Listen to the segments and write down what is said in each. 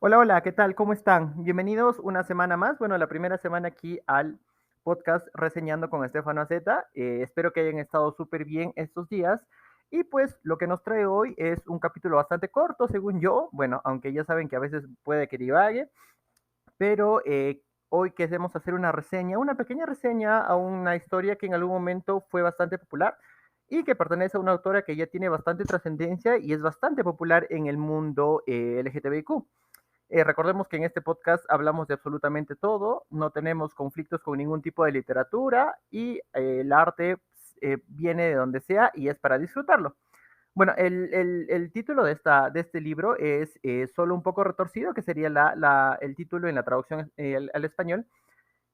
Hola, hola, ¿qué tal? ¿Cómo están? Bienvenidos una semana más, bueno, la primera semana aquí al podcast Reseñando con Estefano Azeta. Espero que hayan estado súper bien estos días. Y pues lo que nos trae hoy es un capítulo bastante corto, según yo. Bueno, aunque ya saben que a veces puede que divague, pero hoy queremos hacer una reseña, una pequeña reseña a una historia que en algún momento fue bastante popular y que pertenece a una autora que ya tiene bastante trascendencia y es bastante popular en el mundo LGTBIQ. Recordemos que en este podcast hablamos de absolutamente todo, no tenemos conflictos con ningún tipo de literatura y el arte viene de donde sea y es para disfrutarlo. Bueno, el título de este libro es Solo un poco retorcido, que sería el título en la traducción al español.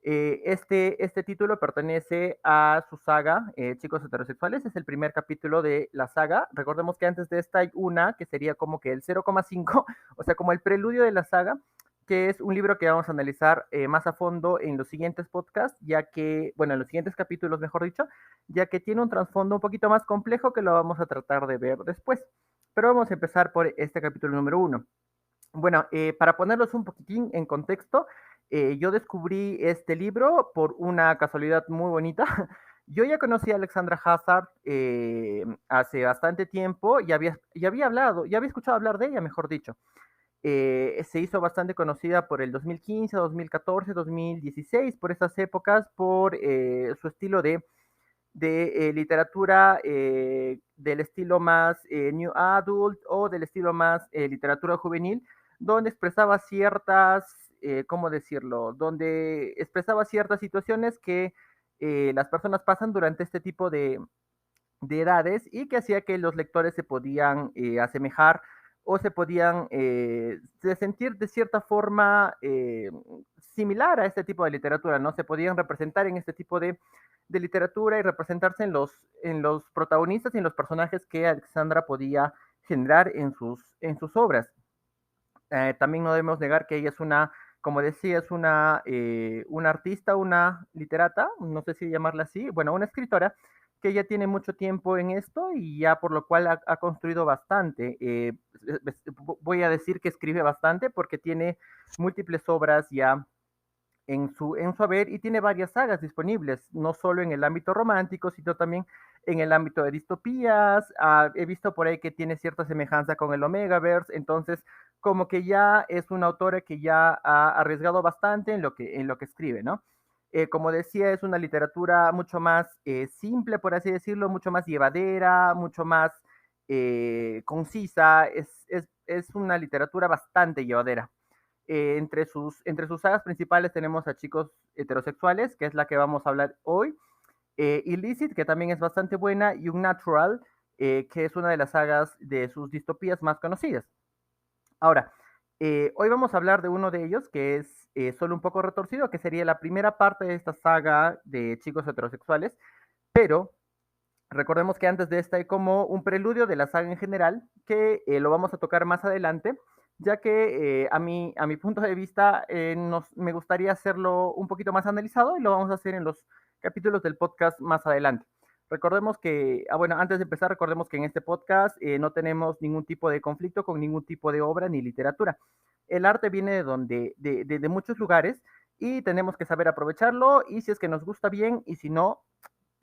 Este título pertenece a su saga, Chicos Heterosexuales, es el primer capítulo de la saga. Recordemos que antes de esta hay una que sería como que el 0,5, o sea, como el preludio de la saga, que es un libro que vamos a analizar más a fondo en los siguientes podcasts, ya que, bueno, en los siguientes capítulos, mejor dicho, ya que tiene un trasfondo un poquito más complejo que lo vamos a tratar de ver después. Pero vamos a empezar por este capítulo número uno. Bueno, para ponerlos un poquitín en contexto, yo descubrí este libro por una casualidad muy bonita. Yo ya conocí a Alexandra Hazard hace bastante tiempo y ya había escuchado hablar de ella, mejor dicho. Se hizo bastante conocida por el 2015, 2014, 2016, por esas épocas, por su estilo de literatura del estilo más New Adult o del estilo más literatura juvenil, donde expresaba ¿cómo decirlo? Donde expresaba ciertas situaciones que las personas pasan durante este tipo de edades y que hacía que los lectores se podían asemejar o se podían sentir de cierta forma similar a este tipo de literatura, ¿no? Se podían representar en este tipo de literatura y representarse en los protagonistas y en los personajes que Alexandra podía generar en sus obras. También no debemos negar que ella es como decía, es una artista, una literata, no sé si llamarla así, bueno, una escritora que ya tiene mucho tiempo en esto y ya por lo cual ha construido bastante. Voy a decir que escribe bastante porque tiene múltiples obras ya en su haber y tiene varias sagas disponibles, no solo en el ámbito romántico, sino también en el ámbito de distopías. He visto por ahí que tiene cierta semejanza con el Omegaverse, entonces como que ya es una autora que ya ha arriesgado bastante en lo que escribe, ¿no? Como decía, es una literatura mucho más simple, por así decirlo, mucho más llevadera, mucho más concisa, es una literatura bastante llevadera. Entre sus sagas principales tenemos a Chicos Heterosexuales, que es la que vamos a hablar hoy, Illicit, que también es bastante buena, y Unnatural, que es una de las sagas de sus distopías más conocidas. Ahora, hoy vamos a hablar de uno de ellos, que es Solo un poco retorcido, que sería la primera parte de esta saga de Chicos Heterosexuales, pero recordemos que antes de esta hay como un preludio de la saga en general, que lo vamos a tocar más adelante, ya que a mi punto de vista me gustaría hacerlo un poquito más analizado y lo vamos a hacer en los capítulos del podcast más adelante. Recordemos que, bueno, antes de empezar, recordemos que en este podcast no tenemos ningún tipo de conflicto con ningún tipo de obra ni literatura. El arte viene de muchos lugares y tenemos que saber aprovecharlo y si es que nos gusta bien y si no,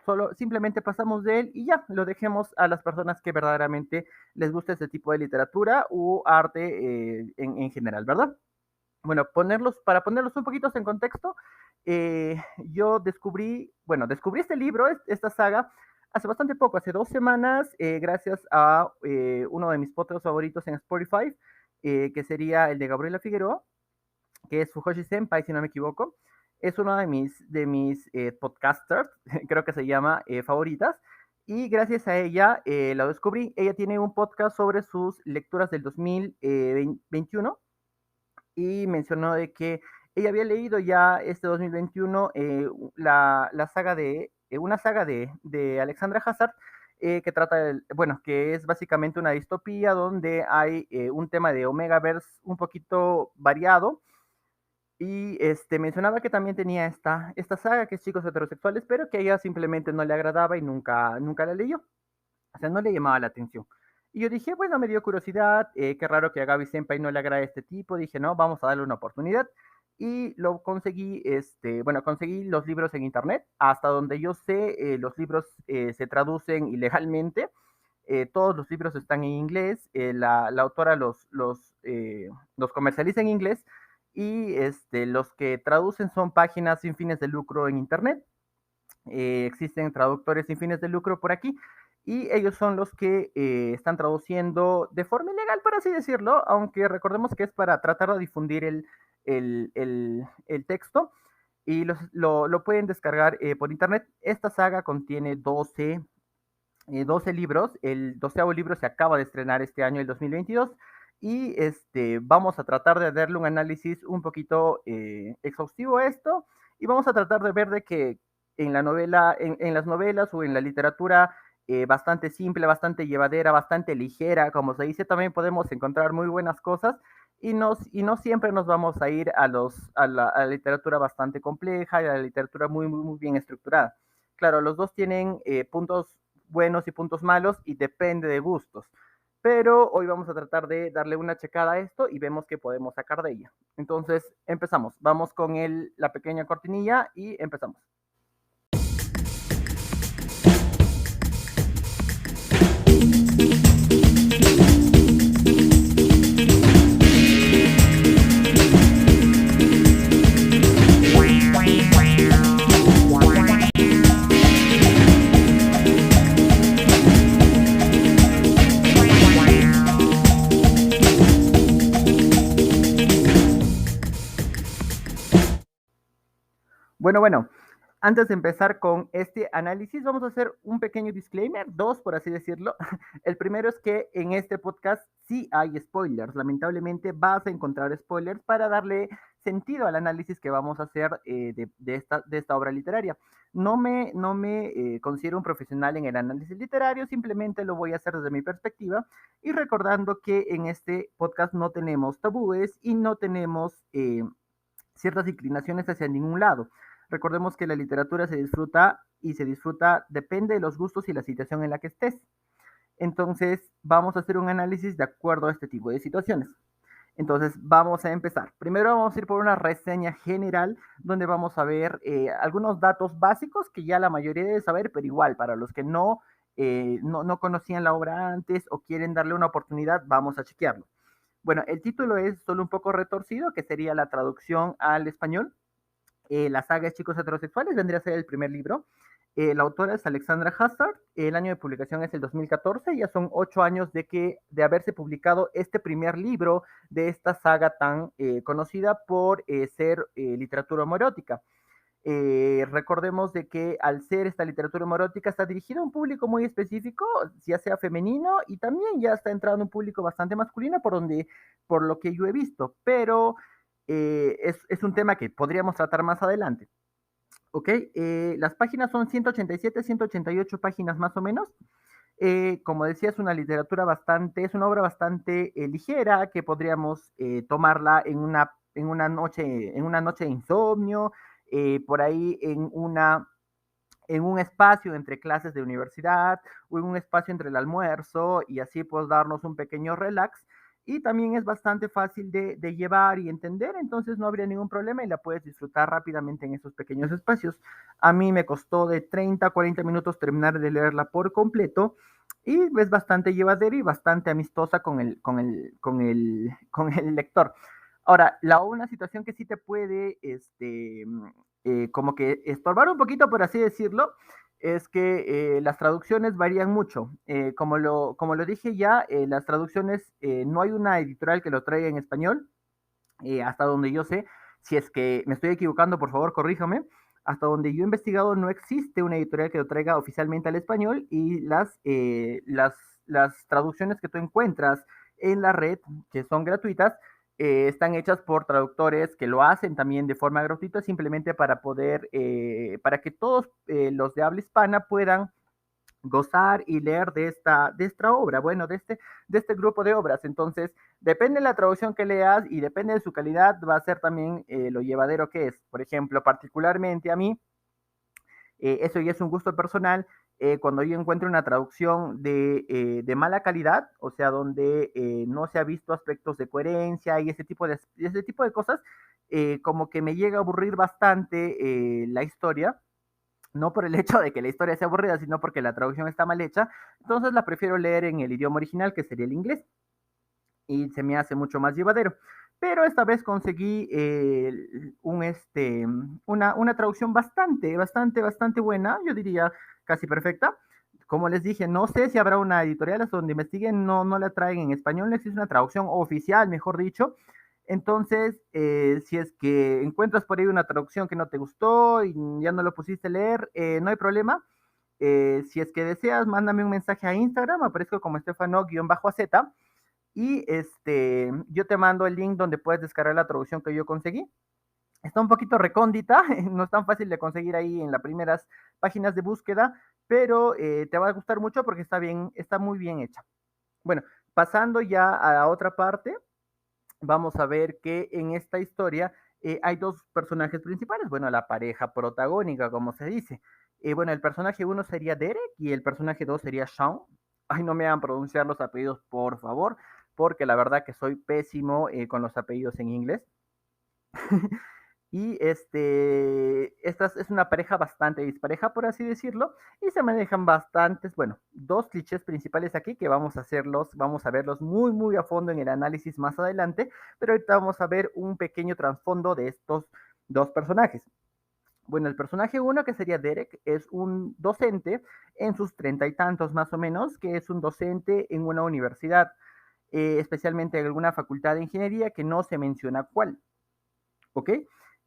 solo simplemente pasamos de él y ya, lo dejemos a las personas que verdaderamente les gusta este tipo de literatura u arte en general, ¿verdad? Bueno, para ponerlos un poquito en contexto, yo descubrí este libro, esta saga, hace bastante poco, hace 2 semanas, gracias a uno de mis podcasts favoritos en Spotify, que sería el de Gabriela Figueroa, que es Fujoshi Senpai, si no me equivoco. Es uno de mis podcasters, creo que se llama, favoritas. Y gracias a ella la descubrí. Ella tiene un podcast sobre sus lecturas del 2021 y mencionó de que ella había leído ya este 2021 la saga una saga de Alexandra Hazard que trata, bueno, que es básicamente una distopía donde hay un tema de Omegaverse un poquito variado y mencionaba que también tenía esta saga que es Chicos Heterosexuales, pero que a ella simplemente no le agradaba y nunca la leyó. O sea, no le llamaba la atención. Y yo dije, bueno, me dio curiosidad, qué raro que a Gaby Senpai no le agrade este tipo. Dije, no, vamos a darle una oportunidad. Y lo conseguí, bueno, conseguí los libros en internet. Hasta donde yo sé, los libros se traducen ilegalmente. Todos los libros están en inglés. La autora los comercializa en inglés. Y los que traducen son páginas sin fines de lucro en internet. Existen traductores sin fines de lucro por aquí y ellos son los que están traduciendo de forma ilegal, por así decirlo, aunque recordemos que es para tratar de difundir el texto y lo pueden descargar por internet. Esta saga contiene 12 libros, el 12º libro se acaba de estrenar este año, el 2022, y vamos a tratar de darle un análisis un poquito exhaustivo a esto, y vamos a tratar de ver de que en la novela, en las novelas o en la literatura bastante simple, bastante llevadera, bastante ligera, como se dice, también podemos encontrar muy buenas cosas, y no siempre nos vamos a ir a la literatura bastante compleja y a la literatura muy bien estructurada. Claro, los dos tienen puntos buenos y puntos malos y depende de gustos. Pero hoy vamos a tratar de darle una checada a esto y vemos qué podemos sacar de ella. Entonces, empezamos. Vamos con la pequeña cortinilla y empezamos. Bueno, antes de empezar con este análisis, vamos a hacer un pequeño disclaimer, dos por así decirlo. El primero es que en este podcast sí hay spoilers. Lamentablemente vas a encontrar spoilers para darle sentido al análisis que vamos a hacer de esta obra literaria. No me considero un profesional en el análisis literario, simplemente lo voy a hacer desde mi perspectiva y recordando que en este podcast no tenemos tabúes y no tenemos ciertas inclinaciones hacia ningún lado. Recordemos que la literatura se disfruta y se disfruta depende de los gustos y la situación en la que estés. Entonces, vamos a hacer un análisis de acuerdo a este tipo de situaciones. Entonces, vamos a empezar. Primero vamos a ir por una reseña general donde vamos a ver algunos datos básicos que ya la mayoría debe saber, pero igual, para los que no conocían la obra antes o quieren darle una oportunidad, vamos a chequearlo. Bueno, el título es solo un poco retorcido, que sería la traducción al español. La saga es Chicos Heterosexuales, vendría a ser el primer libro. La autora es Alexandra Hazzard, el año de publicación es el 2014, ya son 8 años de haberse publicado este primer libro de esta saga tan conocida por ser literatura homoerótica. Recordemos de que al ser esta literatura homoerótica está dirigida a un público muy específico, ya sea femenino y también ya está entrando un público bastante masculino por lo que yo he visto, pero es un tema que podríamos tratar más adelante. ¿Ok? Las páginas son 187, 188 páginas más o menos. Como decía, es una literatura es una obra bastante ligera que podríamos tomarla en una noche de insomnio, por ahí en un espacio entre clases de universidad o en un espacio entre el almuerzo y así pues darnos un pequeño relax. Y también es bastante fácil de llevar y entender, entonces no habría ningún problema y la puedes disfrutar rápidamente en esos pequeños espacios. A mí me costó de 30 a 40 minutos terminar de leerla por completo y es bastante llevadera y bastante amistosa con el lector. Ahora, una situación que sí te puede, como que estorbar un poquito, por así decirlo, es que las traducciones varían mucho. Como lo dije ya, las traducciones, no hay una editorial que lo traiga en español, hasta donde yo sé. Si es que me estoy equivocando, por favor, corríjame. Hasta donde yo he investigado, no existe una editorial que lo traiga oficialmente al español y las traducciones que tú encuentras en la red, que son gratuitas, están hechas por traductores que lo hacen también de forma gratuita, simplemente para que todos los de habla hispana puedan gozar y leer de esta obra, bueno, de este grupo de obras. Entonces, depende de la traducción que leas y depende de su calidad, va a ser también lo llevadero que es. Por ejemplo, particularmente a mí, eso ya es un gusto personal. cuando yo encuentro una traducción de mala calidad, o sea, donde no se ha visto aspectos de coherencia y ese tipo de cosas, como que me llega a aburrir bastante la historia, no por el hecho de que la historia sea aburrida, sino porque la traducción está mal hecha, entonces la prefiero leer en el idioma original, que sería el inglés, y se me hace mucho más llevadero. Pero esta vez conseguí una traducción bastante buena, yo diría casi perfecta. Como les dije, no sé si habrá una editorial hasta donde investiguen, no la traen en español, no existe una traducción oficial, mejor dicho. Entonces, si es que encuentras por ahí una traducción que no te gustó y ya no lo pusiste a leer, no hay problema. Si es que deseas, mándame un mensaje a Instagram, aparezco como Estefano-AZ y yo te mando el link donde puedes descargar la traducción que yo conseguí. Está un poquito recóndita, no es tan fácil de conseguir ahí en las primeras páginas de búsqueda, pero te va a gustar mucho porque está muy bien hecha. Bueno, pasando ya a la otra parte, vamos a ver que en esta historia hay dos personajes principales, bueno, la pareja protagónica, como se dice. Bueno, el personaje uno sería Derek y el personaje dos sería Sean. Ay, no me hagan pronunciar los apellidos, por favor, porque la verdad que soy pésimo con los apellidos en inglés. Y esta es una pareja bastante dispareja, por así decirlo, y se manejan bastantes, bueno, dos clichés principales aquí que vamos a verlos muy a fondo en el análisis más adelante, pero ahorita vamos a ver un pequeño trasfondo de estos dos personajes. Bueno, el personaje uno, que sería Derek, es un docente en sus treinta y tantos más o menos, que es un docente en una universidad, especialmente en alguna facultad de ingeniería que no se menciona cuál. ¿Ok?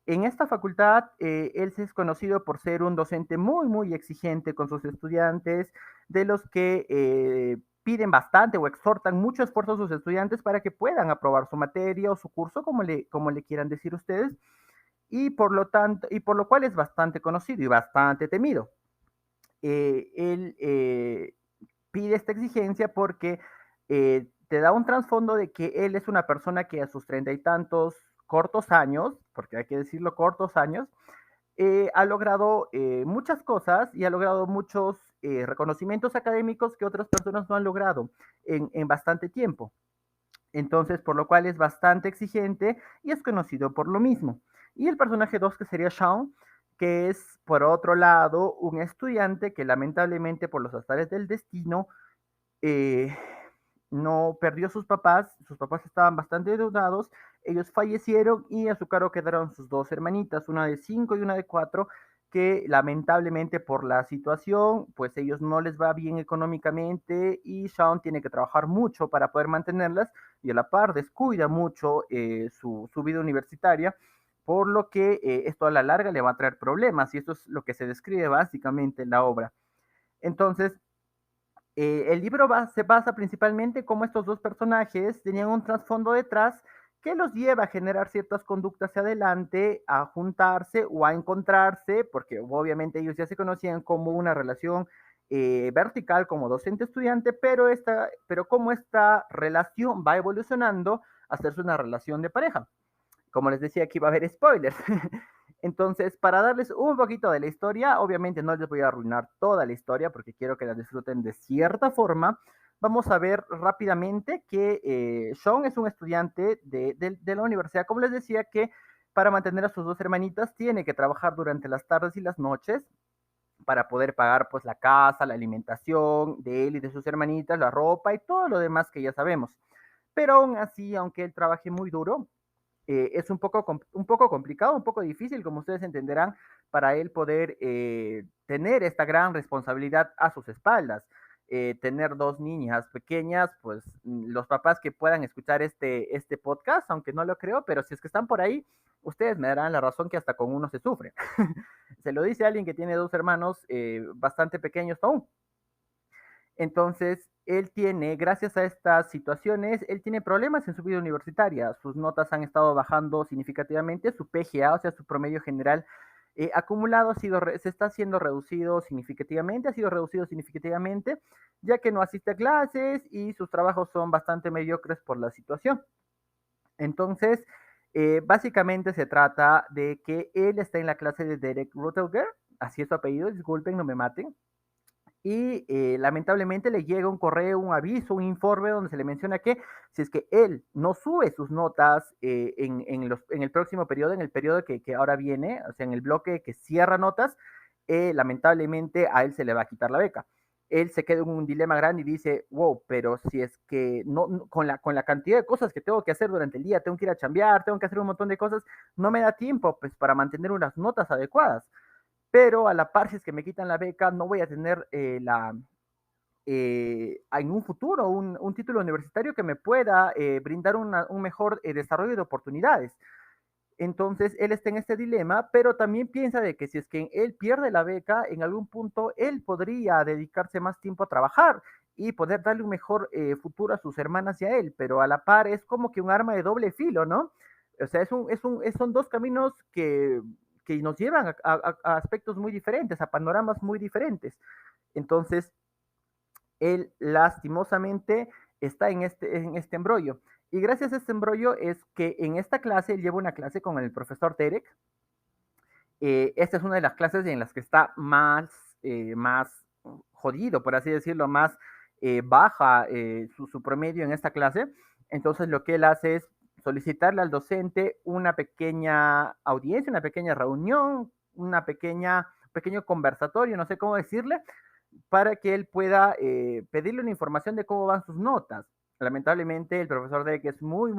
En esta facultad, él se es conocido por ser un docente muy exigente con sus estudiantes, de los que piden bastante o exhortan mucho esfuerzo a sus estudiantes para que puedan aprobar su materia o su curso, como le quieran decir ustedes, y por lo tanto, y por lo cual es bastante conocido y bastante temido. Él pide esta exigencia porque te da un trasfondo de que él es una persona que a sus treinta y tantos cortos años, porque hay que decirlo cortos años, ha logrado muchas cosas y ha logrado muchos reconocimientos académicos que otras personas no han logrado en bastante tiempo. Entonces, por lo cual es bastante exigente y es conocido por lo mismo. Y el personaje 2 que sería Sean, que es, por otro lado, un estudiante que lamentablemente por los azares del destino eh, no perdió a sus papás estaban bastante endeudados, ellos fallecieron y a su cargo quedaron sus dos hermanitas, una de 5 y una de 4, que lamentablemente por la situación, pues ellos no les va bien económicamente y Sean tiene que trabajar mucho para poder mantenerlas y a la par descuida mucho su vida universitaria, por lo que esto a la larga le va a traer problemas y esto es lo que se describe básicamente en la obra. Entonces, el libro se basa principalmente como estos dos personajes tenían un trasfondo detrás que los lleva a generar ciertas conductas hacia adelante, a juntarse o a encontrarse, porque obviamente ellos ya se conocían como una relación vertical como docente-estudiante, pero como esta relación va evolucionando a hacerse una relación de pareja. Como les decía, aquí va a haber spoilers. Entonces, para darles un poquito de la historia, obviamente no les voy a arruinar toda la historia porque quiero que la disfruten de cierta forma. Vamos a ver rápidamente que Sean es un estudiante de la universidad. Como les decía, que para mantener a sus dos hermanitas tiene que trabajar durante las tardes y las noches para poder pagar pues la casa, la alimentación de él y de sus hermanitas, la ropa y todo lo demás que ya sabemos. Pero aún así, aunque él trabaje muy duro, es un poco complicado, un poco difícil, como ustedes entenderán, para él poder tener esta gran responsabilidad a sus espaldas. Tener dos niñas pequeñas, pues los papás que puedan escuchar este podcast, aunque no lo creo, pero si es que están por ahí, ustedes me darán la razón que hasta con uno se sufre. Se lo dice alguien que tiene dos hermanos bastante pequeños aún. Entonces, él tiene, gracias a estas situaciones, él tiene problemas en su vida universitaria. Sus notas han estado bajando significativamente, su PGA, o sea, su promedio general acumulado se está siendo ha sido reducido significativamente, ya que no asiste a clases y sus trabajos son bastante mediocres por la situación. Entonces, básicamente se trata de que él está en la clase de Derek Ruttelger, así es su apellido, disculpen, no me maten, y lamentablemente le llega un correo, un aviso, un informe donde se le menciona que si es que él no sube sus notas en el próximo periodo, en el periodo que ahora viene, o sea, en el bloque que cierra notas, lamentablemente a él se le va a quitar la beca. Él se queda en un dilema grande y dice, wow, pero si es que con la cantidad de cosas que tengo que hacer durante el día, tengo que ir a chambear, tengo que hacer un montón de cosas, no me da tiempo pues para mantener unas notas adecuadas, pero a la par, si es que me quitan la beca, no voy a tener en un futuro un título universitario que me pueda brindar un mejor desarrollo de oportunidades. Entonces, él está en este dilema, pero también piensa de que si es que él pierde la beca, en algún punto él podría dedicarse más tiempo a trabajar y poder darle un mejor futuro a sus hermanas y a él, pero a la par es como que un arma de doble filo, ¿no? O sea, son dos caminos que nos llevan a aspectos muy diferentes, a panoramas muy diferentes. Entonces, él lastimosamente está en este embrollo. Y gracias a este embrollo es que en esta clase, él lleva una clase con el profesor Derek. Esta es una de las clases en las que está más jodido, por así decirlo, más baja su promedio en esta clase. Entonces lo que él hace es solicitarle al docente una pequeña audiencia, una pequeña reunión, pequeño conversatorio, no sé cómo decirle, para que él pueda pedirle una información de cómo van sus notas. Lamentablemente, el profesor Deck es muy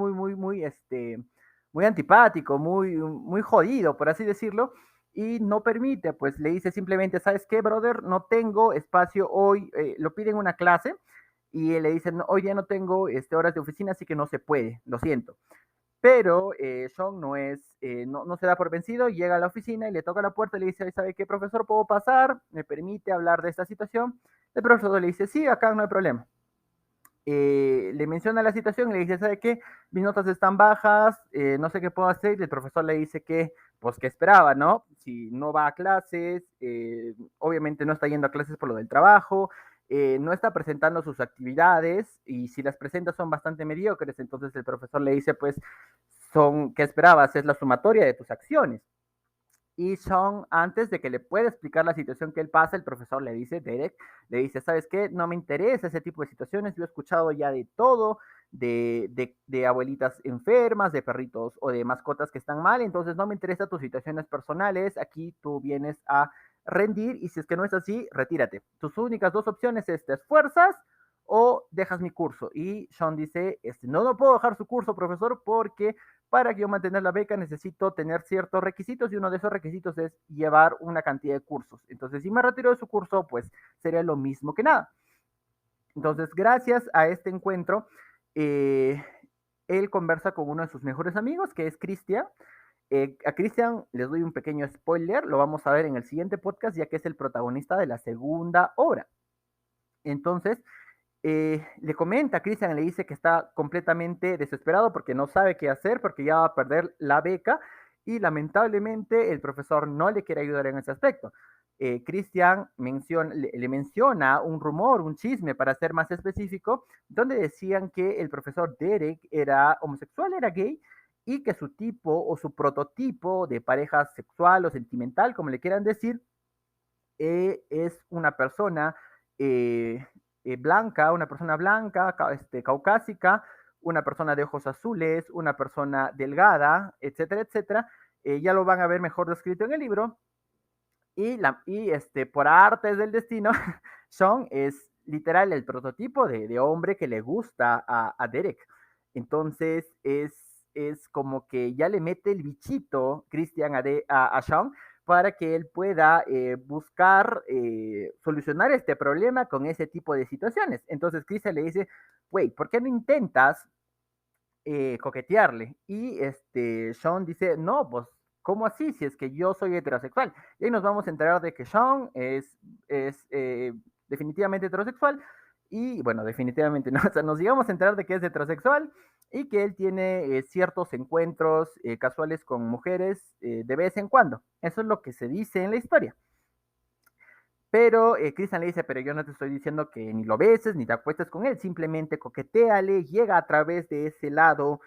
antipático, muy jodido, por así decirlo, y no permite, pues le dice simplemente, ¿sabes qué, brother? No tengo espacio hoy, lo piden una clase, y le dicen, no, hoy día no tengo horas de oficina, así que no se puede, lo siento. Pero Sean no se da por vencido, llega a la oficina y le toca la puerta y le dice, ¿sabe qué, profesor? ¿Puedo pasar? ¿Me permite hablar de esta situación? El profesor le dice, sí, acá no hay problema. Le menciona la situación y le dice, ¿sabe qué? Mis notas están bajas, no sé qué puedo hacer. Y el profesor le dice que, pues, ¿qué esperaba, no? Si no va a clases, obviamente no está yendo a clases por lo del trabajo, no está presentando sus actividades y si las presenta son bastante mediocres, entonces el profesor le dice, pues, ¿qué esperabas? Es la sumatoria de tus acciones. Y Sean, antes de que le pueda explicar la situación que él pasa, el profesor le dice, Derek, le dice, ¿sabes qué? No me interesa ese tipo de situaciones, yo he escuchado ya de todo, de abuelitas enfermas, de perritos o de mascotas que están mal, entonces no me interesa tus situaciones personales, aquí tú vienes a rendir y si es que no es así, retírate. Tus únicas dos opciones es te esfuerzas o dejas mi curso. Y Sean dice, no puedo dejar su curso, profesor, porque para yo mantener la beca necesito tener ciertos requisitos y uno de esos requisitos es llevar una cantidad de cursos. Entonces, si me retiro de su curso, pues sería lo mismo que nada. Entonces, gracias a este encuentro, él conversa con uno de sus mejores amigos, que es Cristian. A Cristian les doy un pequeño spoiler, lo vamos a ver en el siguiente podcast, ya que es el protagonista de la segunda obra. Entonces, le comenta a Cristian, le dice que está completamente desesperado porque no sabe qué hacer, porque ya va a perder la beca y lamentablemente el profesor no le quiere ayudar en ese aspecto. Cristian le menciona un rumor, un chisme, para ser más específico, donde decían que el profesor Derek era homosexual, era gay, y que su tipo o su prototipo de pareja sexual o sentimental, como le quieran decir, es una persona blanca, una persona blanca, caucásica, una persona de ojos azules, una persona delgada, etcétera, etcétera. Ya lo van a ver mejor descrito en el libro. Y por artes del destino, Sean es literal el prototipo de hombre que le gusta a Derek. Entonces es como que ya le mete el bichito Christian a Sean para que él pueda buscar solucionar este problema con ese tipo de situaciones. Entonces Christian le dice, güey, ¿por qué no intentas coquetearle? Y Sean dice, no, pues, ¿cómo así? Si es que yo soy heterosexual. Y ahí nos vamos a enterar de que Sean es definitivamente heterosexual. Y bueno, definitivamente no, o sea, nos llegamos a enterar de que es heterosexual y que él tiene ciertos encuentros casuales con mujeres de vez en cuando. Eso es lo que se dice en la historia. Pero Cristian le dice, pero yo no te estoy diciendo que ni lo beses ni te acuestes con él, simplemente coqueteale, llega a través de ese lado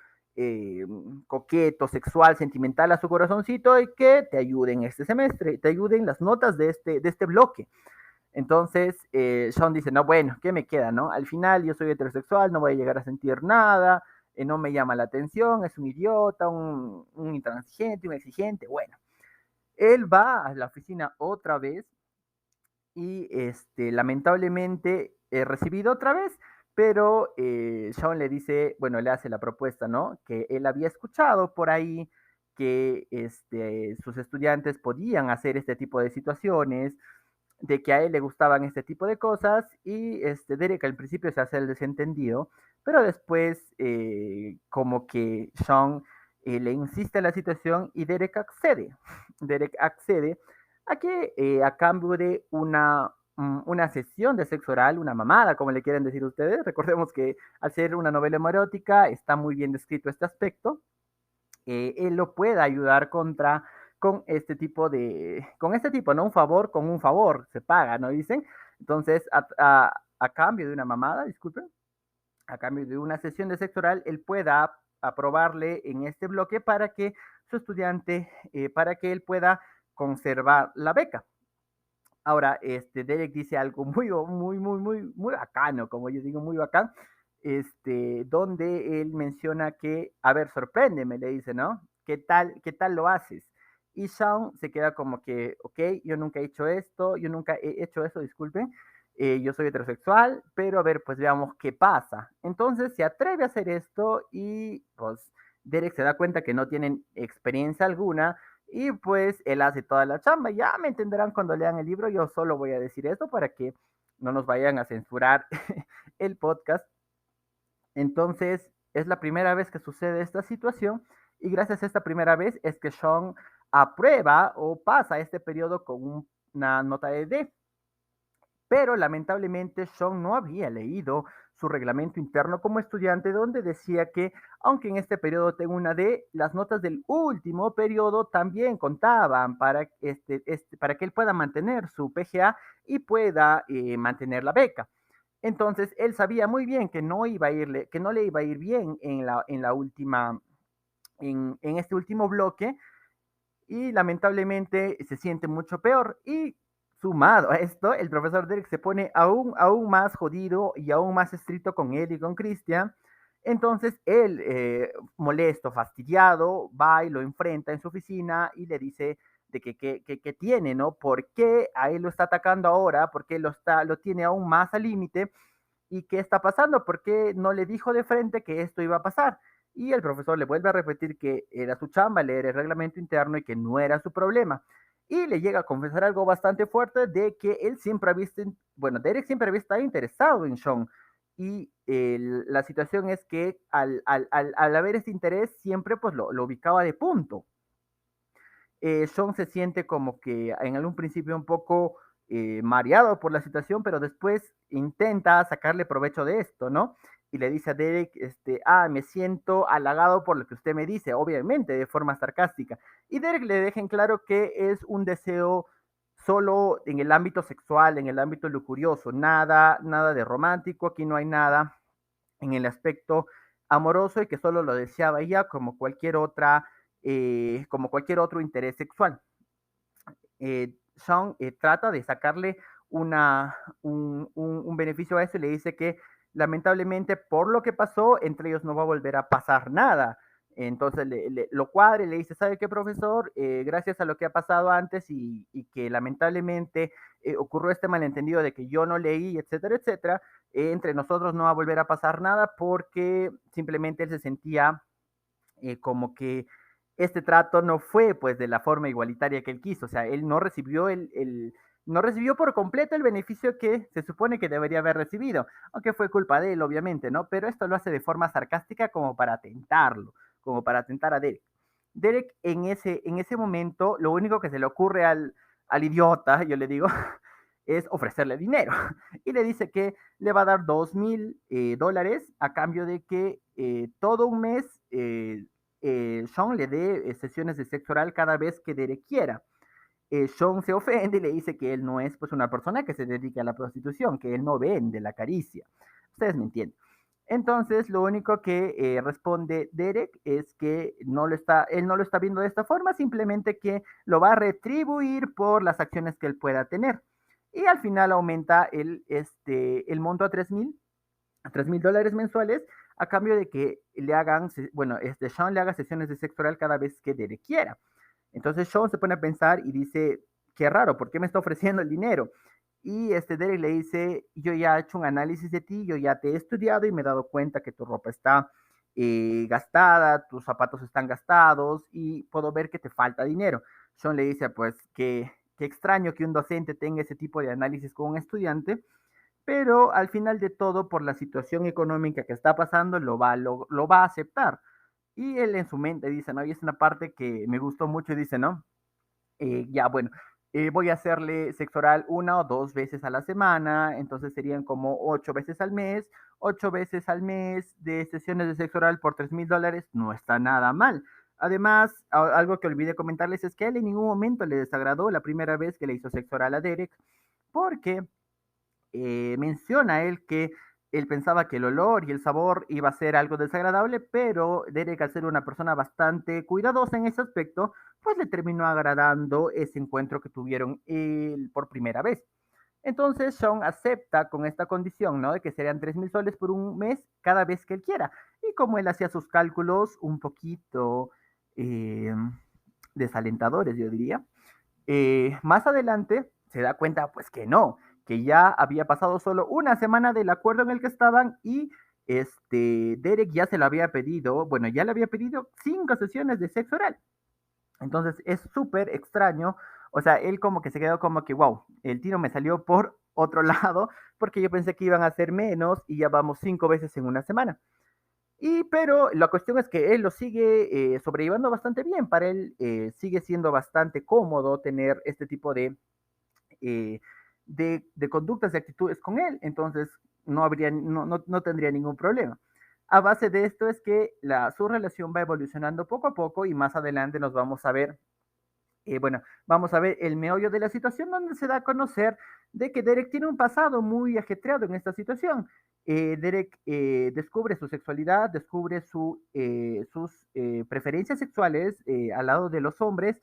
coqueto, sexual, sentimental a su corazoncito y que te ayude en este semestre, te ayuden las notas de este bloque. Entonces, Sean dice, no, bueno, ¿qué me queda, no? Al final yo soy heterosexual, no voy a llegar a sentir nada, no me llama la atención, es un idiota, un intransigente, un exigente, bueno. Él va a la oficina otra vez y lamentablemente recibido otra vez, pero Sean le dice, bueno, le hace la propuesta, ¿no? Que él había escuchado por ahí que sus estudiantes podían hacer este tipo de situaciones, de que a él le gustaban este tipo de cosas y Derek al principio se hace el desentendido, pero después como que Sean le insiste en la situación y Derek accede. Derek accede a que a cambio de una sesión de sexo oral, una mamada, como le quieren decir ustedes, recordemos que al ser una novela homoerótica está muy bien descrito este aspecto, él lo pueda ayudar con este tipo, ¿no? Un favor con un favor, se paga, ¿no? Dicen. Entonces, a cambio de una mamada, disculpen, a cambio de una sesión de sexo oral, él pueda aprobarle en este bloque para que su estudiante, para que él pueda conservar la beca. Ahora, Derek dice algo muy bacano, como yo digo, muy bacán, donde él menciona que, a ver, sorpréndeme, le dice, ¿no? Qué tal lo haces? Y Sean se queda como que, ok, yo nunca he hecho esto, yo nunca he hecho eso, disculpen, yo soy heterosexual, pero a ver, pues veamos qué pasa. Entonces se atreve a hacer esto y pues Derek se da cuenta que no tienen experiencia alguna y pues él hace toda la chamba. Ya me entenderán cuando lean el libro, yo solo voy a decir esto para que no nos vayan a censurar el podcast. Entonces, es la primera vez que sucede esta situación y gracias a esta primera vez es que Sean aprueba o pasa este periodo con una nota de D. Pero lamentablemente Sean no había leído su reglamento interno como estudiante donde decía que aunque en este periodo tengo una D, las notas del último periodo también contaban para que él pueda mantener su PGA y pueda mantener la beca. Entonces él sabía muy bien que no iba a irle, que no le iba a ir bien en la última, en este último bloque y lamentablemente se siente mucho peor. Y sumado a esto, el profesor Derek se pone aún más jodido y aún más estricto con él y con Christian. Entonces él, molesto, fastidiado, va y lo enfrenta en su oficina y le dice de que tiene, ¿no? ¿Por qué a él lo está atacando ahora? ¿Por qué lo tiene aún más al límite? ¿Y qué está pasando? ¿Por qué no le dijo de frente que esto iba a pasar? Y el profesor le vuelve a repetir que era su chamba leer el reglamento interno y que no era su problema. Y le llega a confesar algo bastante fuerte de que él siempre ha visto, bueno, Derek siempre había estado interesado en Sean. Y la situación es que al haber este interés siempre pues lo ubicaba de punto. Sean se siente como que en algún principio un poco mareado por la situación, pero después intenta sacarle provecho de esto, ¿no? Y le dice a Derek, me siento halagado por lo que usted me dice, obviamente de forma sarcástica. Y Derek le deja en claro que es un deseo solo en el ámbito sexual, en el ámbito lujurioso, nada de romántico, aquí no hay nada en el aspecto amoroso y que solo lo deseaba ella como cualquier otro interés sexual. Sean trata de sacarle un beneficio a eso y le dice que lamentablemente por lo que pasó, entre ellos no va a volver a pasar nada. Entonces lo cuadra y le dice, ¿sabe qué, profesor? Gracias a lo que ha pasado antes y que lamentablemente ocurrió este malentendido de que yo no leí, etcétera, etcétera, entre nosotros no va a volver a pasar nada porque simplemente él se sentía como que este trato no fue pues de la forma igualitaria que él quiso, o sea, él no recibió no recibió por completo el beneficio que se supone que debería haber recibido, aunque fue culpa de él, obviamente, ¿no? Pero esto lo hace de forma sarcástica como para tentarlo, como para tentar a Derek. Derek en ese momento, lo único que se le ocurre al idiota, yo le digo, es ofrecerle dinero. Y le dice que le va a dar $2,000 a cambio de que todo un mes Sean le dé sesiones de sexo oral cada vez que Derek quiera. Sean se ofende y le dice que él no es pues una persona que se dedique a la prostitución, que él no vende la caricia. Ustedes me entienden. Entonces, lo único que responde Derek es que él no lo está viendo de esta forma, simplemente que lo va a retribuir por las acciones que él pueda tener. y al final aumenta el monto a $3,000 mensuales a cambio de que le hagan, bueno, Sean le haga sesiones de sexo oral cada vez que Derek quiera. Entonces Sean se pone a pensar y dice, qué raro, ¿por qué me está ofreciendo el dinero? Y Derek le dice, yo ya he hecho un análisis de ti, yo ya te he estudiado y me he dado cuenta que tu ropa está gastada, tus zapatos están gastados y puedo ver que te falta dinero. Sean le dice, pues, que extraño que un docente tenga ese tipo de análisis con un estudiante, pero al final de todo, por la situación económica que está pasando, lo va a aceptar. Y él en su mente dice, ¿no? Y es una parte que me gustó mucho, dice, ¿no? Ya, bueno, voy a hacerle sexo oral 1 o 2 veces a la semana, entonces serían como 8 veces al mes. 8 veces al mes de sesiones de sexo oral por $3,000 no está nada mal. Además, algo que olvidé comentarles es que a él en ningún momento le desagradó la primera vez que le hizo sexo oral a Derek, porque menciona él que él pensaba que el olor y el sabor iba a ser algo desagradable, pero Derek, al ser una persona bastante cuidadosa en ese aspecto, pues le terminó agradando ese encuentro que tuvieron por primera vez. Entonces Sean acepta con esta condición, ¿no? De que serían $3,000 por un mes cada vez que él quiera. Y como él hacía sus cálculos un poquito eh, desalentadores, yo diría, más adelante se da cuenta pues que no, que ya había pasado solo una semana del acuerdo en el que estaban y Derek ya se lo había pedido, bueno, ya le había pedido 5 sesiones de sexo oral. Entonces es súper extraño, o sea, él como que se quedó como que, wow, el tiro me salió por otro lado, porque yo pensé que iban a ser menos y ya vamos 5 veces en una semana. Pero la cuestión es que él lo sigue sobrellevando bastante bien. Para él sigue siendo bastante cómodo tener este tipo eh, de conductas, de actitudes con él. Entonces no tendría ningún problema. A base de esto es que su relación va evolucionando poco a poco y más adelante nos vamos a ver bueno, vamos a ver el meollo de la situación donde se da a conocer de que Derek tiene un pasado muy ajetreado en esta situación. Derek descubre su sexualidad, descubre sus preferencias sexuales al lado de los hombres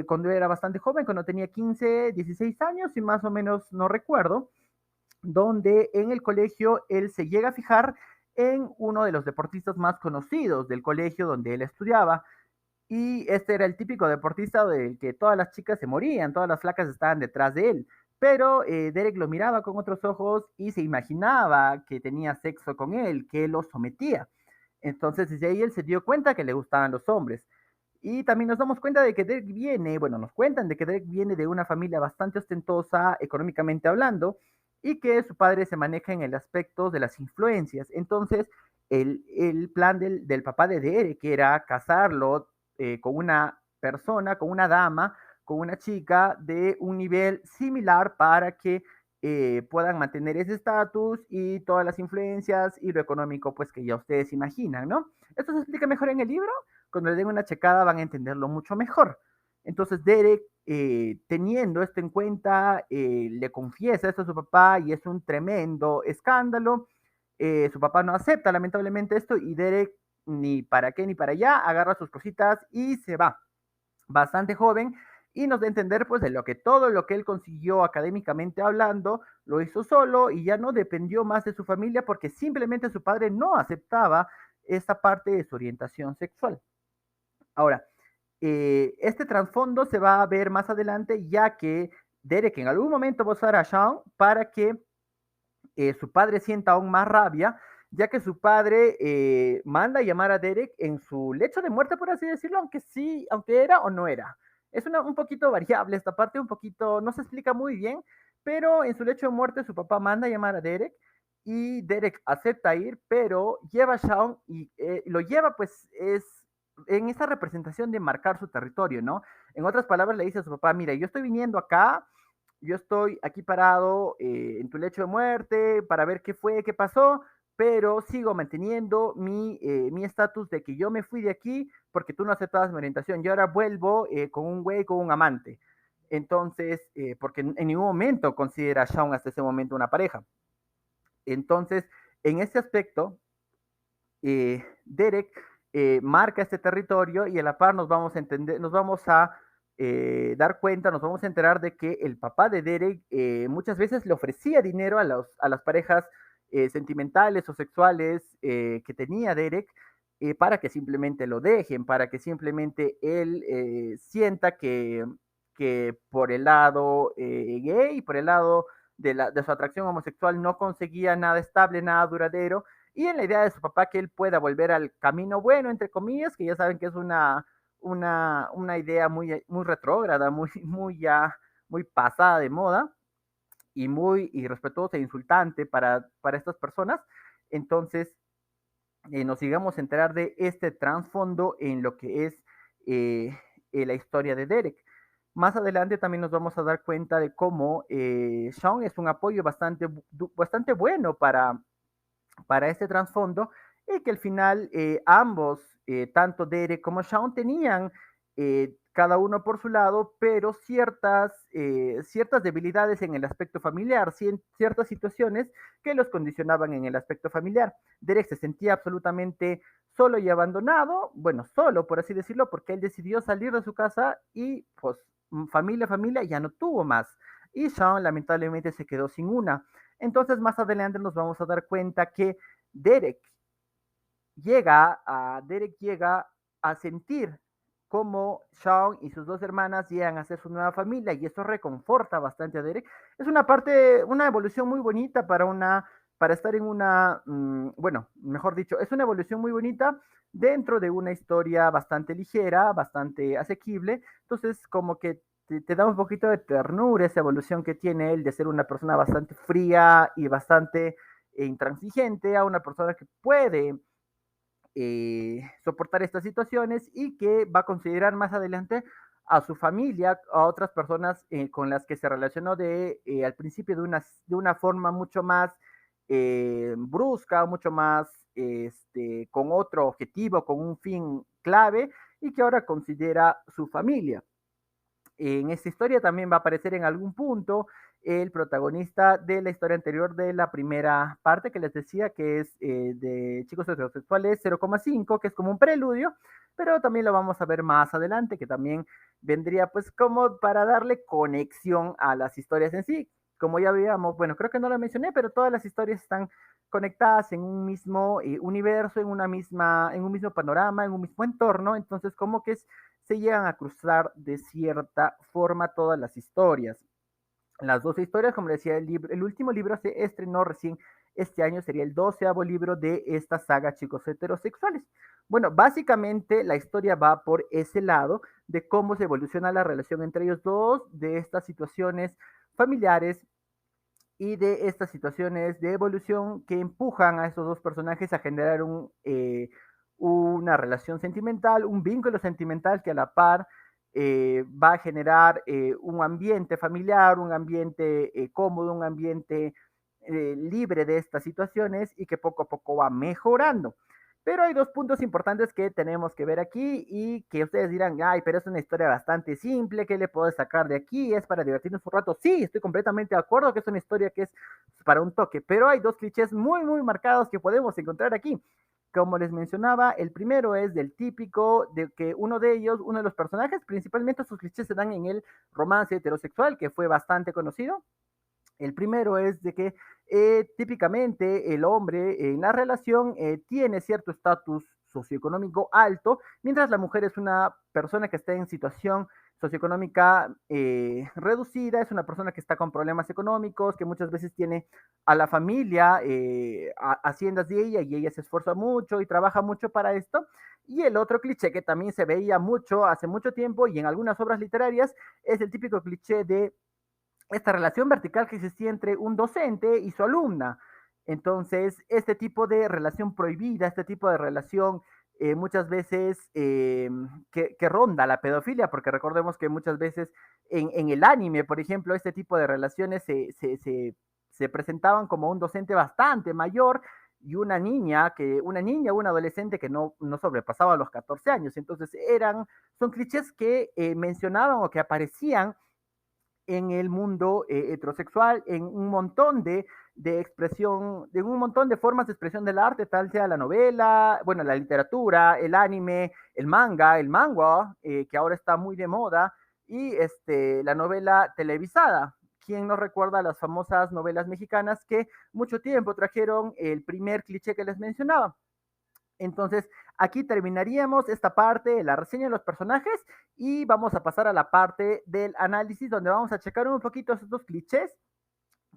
cuando era bastante joven, cuando tenía 15, 16 años y más o menos no recuerdo, donde en el colegio él se llega a fijar en uno de los deportistas más conocidos del colegio donde él estudiaba, y este era el típico deportista del que todas las chicas se morían, todas las flacas estaban detrás de él. Pero Derek lo miraba con otros ojos y se imaginaba que tenía sexo con él, que lo sometía. Entonces desde ahí él se dio cuenta que le gustaban los hombres. Y también nos damos cuenta de que Derek viene, bueno, nos cuentan de que Derek viene de una familia bastante ostentosa económicamente hablando y que su padre se maneja en el aspecto de las influencias. Entonces, el plan del papá de Derek era casarlo con una persona, con una dama, con una chica de un nivel similar para que puedan mantener ese estatus y todas las influencias y lo económico, pues que ya ustedes imaginan, ¿no? Esto se explica mejor en el libro. Cuando le den una checada van a entenderlo mucho mejor. Entonces Derek, teniendo esto en cuenta, le confiesa esto a su papá y es un tremendo escándalo. Su papá no acepta lamentablemente esto y Derek ni para qué ni para allá, agarra sus cositas y se va. Bastante joven y nos da a entender pues de lo que todo lo que él consiguió académicamente hablando lo hizo solo y ya no dependió más de su familia porque simplemente su padre no aceptaba esta parte de su orientación sexual. Ahora, este trasfondo se va a ver más adelante, ya que Derek en algún momento va a usar a Sean para que su padre sienta aún más rabia, ya que su padre manda a llamar a Derek en su lecho de muerte, por así decirlo, aunque sí, aunque era o no era. Es un poquito variable esta parte, un poquito, no se explica muy bien, pero en su lecho de muerte su papá manda a llamar a Derek y Derek acepta ir, pero lleva a Sean y lo lleva pues es en esa representación de marcar su territorio, ¿no? En otras palabras le dice a su papá, mira, yo estoy viniendo acá, yo estoy aquí parado en tu lecho de muerte para ver qué fue, qué pasó, pero sigo manteniendo mi estatus de que yo me fui de aquí porque tú no aceptabas mi orientación. Y ahora vuelvo con un güey, con un amante. Entonces, porque en ningún momento considera a Shawn hasta ese momento una pareja. Entonces, en ese aspecto, Derek marca este territorio y a la par nos vamos a entender, nos vamos a dar cuenta, nos vamos a enterar de que el papá de Derek muchas veces le ofrecía dinero a las parejas sentimentales o sexuales que tenía Derek para que simplemente lo dejen, para que simplemente él sienta que por el lado gay, por el lado de su atracción homosexual no conseguía nada estable, nada duradero, y en la idea de su papá que él pueda volver al camino bueno, entre comillas, que ya saben que es una idea muy retrógrada, muy pasada de moda y muy irrespetuosa e insultante para estas personas. Entonces, nos sigamos a enterar de este trasfondo en lo que es la historia de Derek. Más adelante también nos vamos a dar cuenta de cómo Sean es un apoyo bastante bueno para este trasfondo y que al final ambos, tanto Derek como Sean, tenían cada uno por su lado, pero ciertas debilidades en el aspecto familiar, ciertas situaciones que los condicionaban en el aspecto familiar. Derek se sentía absolutamente solo y abandonado, bueno, solo por así decirlo, porque él decidió salir de su casa y pues familia ya no tuvo más. Y Sean lamentablemente se quedó sin una. Entonces más adelante nos vamos a dar cuenta que Derek Derek llega a sentir cómo Sean y sus dos hermanas llegan a ser su nueva familia y eso reconforta bastante a Derek. Es una evolución muy bonita para estar en bueno, mejor dicho, es una evolución muy bonita dentro de una historia bastante ligera, bastante asequible. Entonces, como que te da un poquito de ternura esa evolución que tiene él de ser una persona bastante fría y bastante intransigente a una persona que puede soportar estas situaciones y que va a considerar más adelante a su familia, a otras personas con las que se relacionó al principio de una forma mucho más brusca, mucho más con otro objetivo, con un fin clave y que ahora considera su familia. En esta historia también va a aparecer en algún punto el protagonista de la historia anterior de la primera parte que les decía que es de chicos heterosexuales 0,5, que es como un preludio, pero también lo vamos a ver más adelante, que también vendría pues como para darle conexión a las historias en sí. Como ya veíamos, bueno, creo que no lo mencioné, pero todas las historias están conectadas en un mismo universo, en un mismo panorama, en un mismo entorno, entonces como que se llegan a cruzar de cierta forma todas las historias. Las dos historias, como decía, el último libro se estrenó recién este año, sería el 12º libro de esta saga Chicos Heterosexuales. Bueno, básicamente la historia va por ese lado de cómo se evoluciona la relación entre ellos dos, de estas situaciones familiares y de estas situaciones de evolución que empujan a estos dos personajes a generar una relación sentimental, un vínculo sentimental que a la par va a generar un ambiente familiar, un ambiente cómodo, un ambiente libre de estas situaciones y que poco a poco va mejorando. Pero hay dos puntos importantes que tenemos que ver aquí y que ustedes dirán, ay, pero es una historia bastante simple, ¿qué le puedo sacar de aquí? ¿Es para divertirnos un rato? Sí, estoy completamente de acuerdo que es una historia que es para un toque, pero hay dos clichés muy marcados que podemos encontrar aquí. Como les mencionaba, el primero es del típico, de que uno de los personajes, principalmente sus clichés se dan en el romance heterosexual, que fue bastante conocido. El primero es de que típicamente el hombre en la relación tiene cierto estatus socioeconómico alto, mientras la mujer es una persona que está en situación socioeconómica reducida, es una persona que está con problemas económicos, que muchas veces tiene a la familia haciendas de ella y ella se esfuerza mucho y trabaja mucho para esto. Y el otro cliché que también se veía mucho hace mucho tiempo y en algunas obras literarias es el típico cliché de esta relación vertical que existía entre un docente y su alumna. Entonces, este tipo de relación prohibida, este tipo de relación muchas veces que ronda la pedofilia, porque recordemos que muchas veces en el anime, por ejemplo, este tipo de relaciones se presentaban como un docente bastante mayor y una niña o un adolescente que no sobrepasaba los 14 años. Entonces, son clichés que mencionaban o que aparecían en el mundo heterosexual, en un montón de expresión, de un montón de formas de expresión del arte, tal sea la novela, bueno, la literatura, el anime, el manga, que ahora está muy de moda, y la novela televisada. ¿Quién no recuerda las famosas novelas mexicanas que mucho tiempo trajeron el primer cliché que les mencionaba? Entonces, aquí terminaríamos esta parte de la reseña de los personajes y vamos a pasar a la parte del análisis donde vamos a checar un poquito estos clichés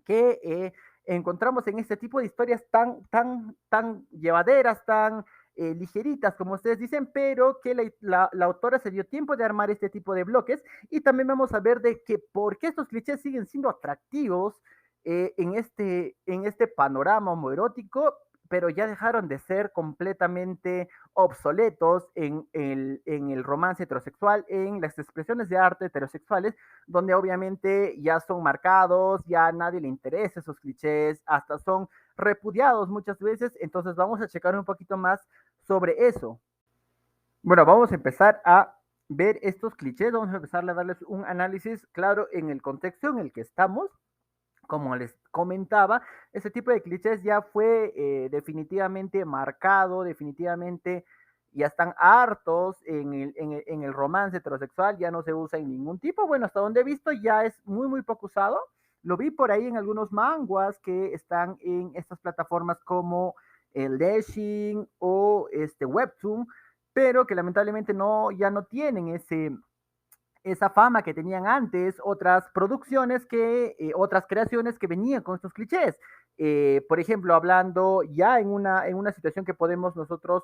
que encontramos en este tipo de historias tan llevaderas, tan ligeritas, como ustedes dicen, pero que la autora se dio tiempo de armar este tipo de bloques y también vamos a ver de que por qué estos clichés siguen siendo atractivos en este panorama homoerótico, pero ya dejaron de ser completamente obsoletos en el romance heterosexual, en las expresiones de arte heterosexuales, donde obviamente ya son marcados, ya a nadie le interesa esos clichés, hasta son repudiados muchas veces, entonces vamos a checar un poquito más sobre eso. Bueno, vamos a empezar a ver estos clichés, vamos a empezar a darles un análisis claro en el contexto en el que estamos. Como les comentaba, ese tipo de clichés ya fue definitivamente marcado, definitivamente ya están hartos en el romance heterosexual, ya no se usa en ningún tipo. Bueno, hasta donde he visto ya es muy poco usado. Lo vi por ahí en algunos manguas que están en estas plataformas como el Dashing o Webtoon, pero que lamentablemente no, ya no tienen esa fama que tenían antes otras producciones otras creaciones que venían con estos clichés. Por ejemplo, hablando ya en una situación que podemos nosotros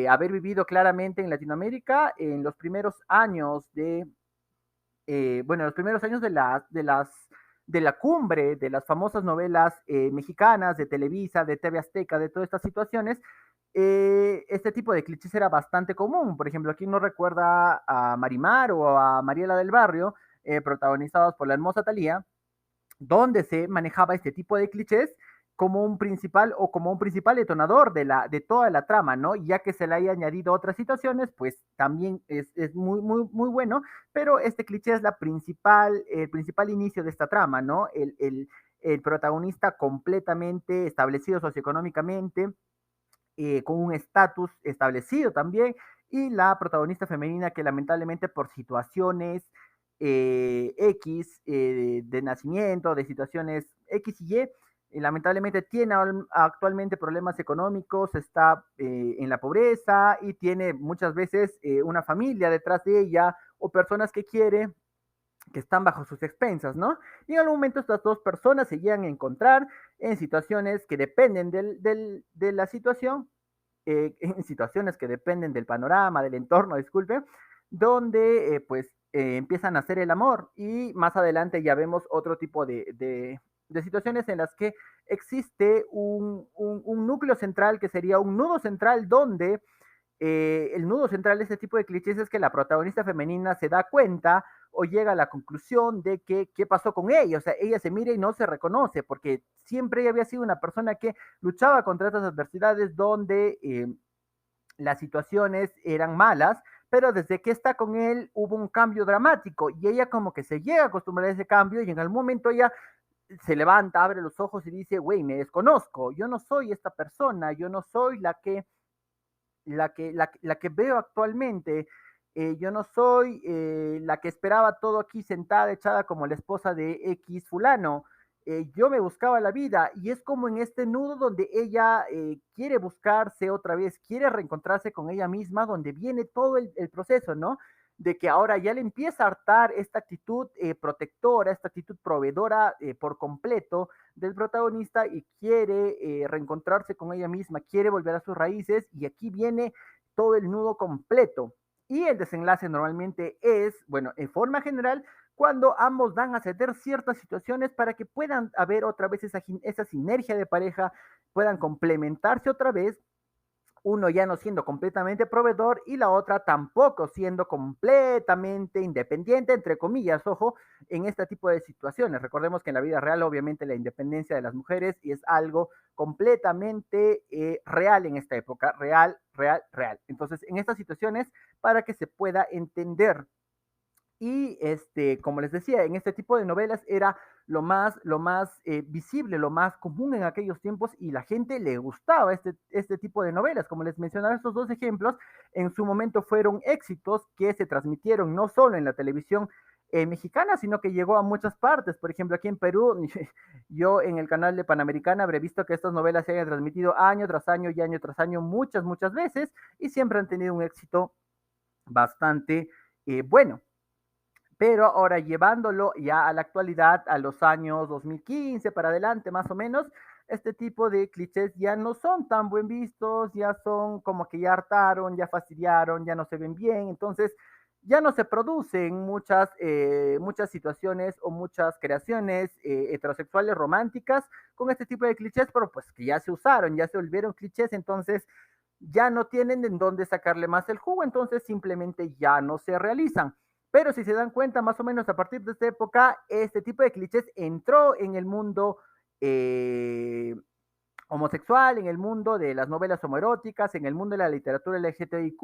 haber vivido claramente en Latinoamérica en los primeros años bueno, los primeros años de la cumbre de las famosas novelas mexicanas, de Televisa, de TV Azteca, de todas estas situaciones, este tipo de clichés era bastante común. Por ejemplo, aquí no recuerda a Marimar o a Mariela del Barrio, protagonizados por la hermosa Talía, donde se manejaba este tipo de clichés como un principal o como un principal detonador de toda la trama, ¿no? Ya que se le haya añadido otras situaciones, pues también es muy bueno, pero este cliché es el principal inicio de esta trama, ¿no? El protagonista completamente establecido socioeconómicamente, con un estatus establecido también, y la protagonista femenina que lamentablemente por situaciones X de nacimiento, de situaciones X y Y, lamentablemente tiene actualmente problemas económicos, está en la pobreza y tiene muchas veces una familia detrás de ella o personas que quiere que están bajo sus expensas, ¿no? Y en algún momento estas dos personas se llegan a encontrar en situaciones que dependen de la situación, en situaciones que dependen del panorama, del entorno, disculpe, donde pues empiezan a hacer el amor y más adelante ya vemos otro tipo de situaciones en las que existe un núcleo central que sería un nudo central donde el nudo central de este tipo de clichés es que la protagonista femenina se da cuenta o llega a la conclusión de que qué pasó con ella, o sea, ella se mira y no se reconoce, porque siempre ella había sido una persona que luchaba contra estas adversidades donde las situaciones eran malas, pero desde que está con él hubo un cambio dramático y ella como que se llega a acostumbrar a ese cambio y en algún momento ella se levanta, abre los ojos y dice, güey, me desconozco, yo no soy esta persona, yo no soy la que veo actualmente. Yo no soy la que esperaba todo aquí sentada, echada como la esposa de X fulano. Yo me buscaba la vida y es como en este nudo donde ella quiere buscarse otra vez, quiere reencontrarse con ella misma, donde viene todo el proceso, ¿no? De que ahora ya le empieza a hartar esta actitud protectora, esta actitud proveedora por completo del protagonista y quiere reencontrarse con ella misma, quiere volver a sus raíces y aquí viene todo el nudo completo. Y el desenlace normalmente es, bueno, en forma general, cuando ambos dan a ceder ciertas situaciones para que puedan haber otra vez esa sinergia de pareja, puedan complementarse otra vez, uno ya no siendo completamente proveedor y la otra tampoco siendo completamente independiente, entre comillas, ojo, en este tipo de situaciones. Recordemos que en la vida real, obviamente, la independencia de las mujeres es algo completamente real en esta época, real. Entonces, en estas situaciones, para que se pueda entender y como les decía, en este tipo de novelas era lo más visible, lo más común en aquellos tiempos y la gente le gustaba este tipo de novelas. Como les mencionaba, estos dos ejemplos en su momento fueron éxitos que se transmitieron no solo en la televisión mexicana, sino que llegó a muchas partes. Por ejemplo, aquí en Perú, yo en el canal de Panamericana habré visto que estas novelas se han transmitido año tras año y año tras año muchas, muchas veces y siempre han tenido un éxito bastante bueno. Pero ahora llevándolo ya a la actualidad, a los años 2015 para adelante más o menos, este tipo de clichés ya no son tan buen vistos, ya son como que ya hartaron, ya fastidiaron, ya no se ven bien, entonces ya no se producen muchas situaciones o muchas creaciones heterosexuales románticas con este tipo de clichés, pero pues que ya se usaron, ya se volvieron clichés, entonces ya no tienen en dónde sacarle más el jugo, entonces simplemente ya no se realizan. Pero si se dan cuenta, más o menos a partir de esta época, este tipo de clichés entró en el mundo eh, homosexual, en el mundo de las novelas homoeróticas, en el mundo de la literatura LGTBIQ,